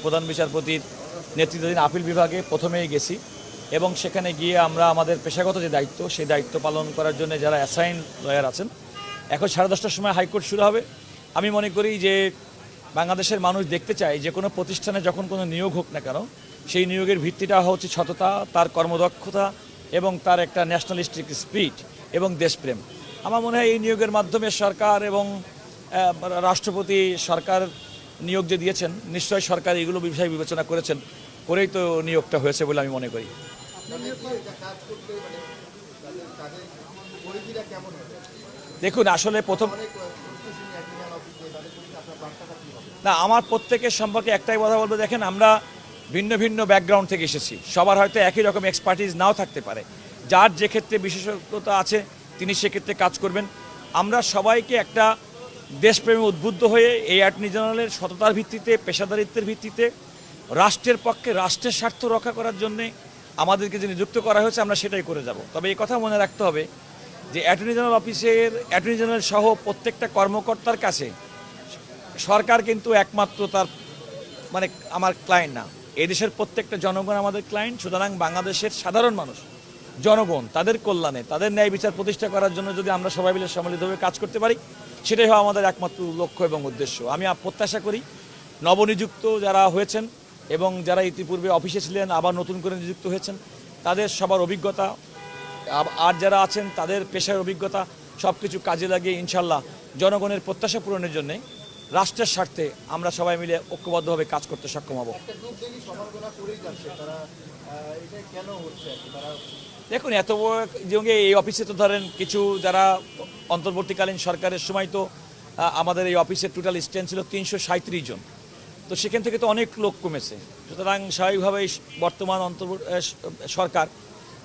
প্রধান বিচারপতির নেতৃত্বাধীন আপিল বিভাগে প্রথমেই গেছি এবং সেখানে গিয়ে আমরা আমাদের পেশাগত যে দায়িত্ব সেই দায়িত্ব পালন করার জন্য যারা অ্যাসাইন লয়ার আছেন, এখন 10:30টার সময় হাইকোর্ট শুরু হবে। আমি মনে করি যে বাংলাদেশের মানুষ দেখতে চায় যে কোনো প্রতিষ্ঠানে যখন কোনো নিয়োগ হোক না কেন, সেই নিয়োগের ভিত্তিটা হচ্ছে সততা, তার কর্মদক্ষতা এবং তার একটা ন্যাশনালিস্টিক স্পিরিট এবং দেশপ্রেম। আমার মনে হয় এই নিয়োগের মাধ্যমে সরকার এবং রাষ্ট্রপতি সরকার নিয়োগ যে দিয়েছেন, নিশ্চয়ই সরকার এগুলো বিষয় বিবেচনা করেছেন, করেই তো নিয়োগটা হয়েছে বলে আমি মনে করি। দেখুন, আসলে প্রথম না, আমার প্রত্যেকের সম্পর্কে একটাই কথা বলবো, দেখেন আমরা ভিন্ন ভিন্ন ব্যাকগ্রাউন্ড থেকে এসেছি, সবার হয়তো একই রকম এক্সপার্টিস নাও থাকতে পারে, যার যে ক্ষেত্রে বিশেষজ্ঞতা আছে তিনি সেক্ষেত্রে কাজ করবেন। আমরা সবাইকে একটা দেশপ্রেমে উদ্বুদ্ধ হয়ে এই অ্যাটর্নি জেনারেলের সততার ভিত্তিতে, পেশাদারিত্বের ভিত্তিতে, রাষ্ট্রের পক্ষে রাষ্ট্রের স্বার্থ রক্ষা করার জন্যে আমাদেরকে যে নিযুক্ত করা হয়েছে আমরা সেটাই করে যাব। তবে এই কথা মনে রাখতে হবে যে অ্যাটর্নি জেনারেল অফিসের অ্যাটর্নি জেনারেল সহ প্রত্যেকটা কর্মকর্তার কাছে সরকার কিন্তু একমাত্র তার মানে আমার ক্লায়েন্ট না, এদেশের প্রত্যেকটা জনগণ আমাদের ক্লায়েন্ট। সুতরাং বাংলাদেশের সাধারণ মানুষ, জনগণ, তাদের কল্যাণে, তাদের ন্যায় বিচার প্রতিষ্ঠা করার জন্য যদি আমরা সবাই মিলে সম্মিলিতভাবে কাজ করতে পারি, সেটাই হয় আমাদের একমাত্র লক্ষ্য এবং উদ্দেশ্য। আমি প্রত্যাশা করি নবনিযুক্ত যারা হয়েছেন এবং যারা ইতিপূর্বে অফিসে ছিলেন আবার নতুন করে নিযুক্ত হয়েছেন, তাদের সবার অভিজ্ঞতা আর যারা আছেন তাদের পেশার অভিজ্ঞতা সব কিছু কাজে লাগিয়ে ইনশাল্লাহ জনগণের প্রত্যাশা পূরণের জন্যে রাষ্ট্রের স্বার্থে আমরা সবাই মিলে ঐক্যবদ্ধভাবে কাজ করতে সক্ষম হব। দেখুন, এত বড় যে এই অফিসে তো ধরেন কিছু যারা অন্তর্বর্তীকালীন সরকারের সময় তো আমাদের এই অফিসের টোটাল স্ট্যান্ড ছিল 337 জন, তো সেখান থেকে তো অনেক লোক কমেছে। সুতরাং স্বাভাবিকভাবেই বর্তমান সরকার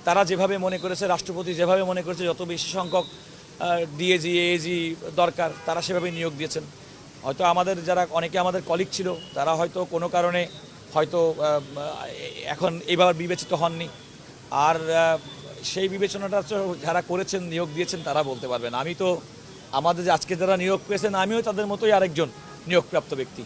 তারা যেভাবে মনে করেছে, রাষ্ট্রপতি যেভাবে মনে করেছে যত বেশি সংখ্যক ডিএজি এএজি দরকার তারা সেভাবে নিয়োগ দিয়েছেন। হয়তো আমাদের যারা অনেকে আমাদের কলিগ ছিল তারা হয়তো কোনো কারণে হয়তো এখন এইভাবে বিবেচিত হননি, আর সেই বিবেচনাটা যারা করেছেন, নিয়োগ দিয়েছেন, তারা বলতে পারবেন। আমি তো আমাদের যে আজকে যারা নিয়োগ পেয়েছেন আমিও তাদের মতোই আরেকজন নিয়োগপ্রাপ্ত ব্যক্তি।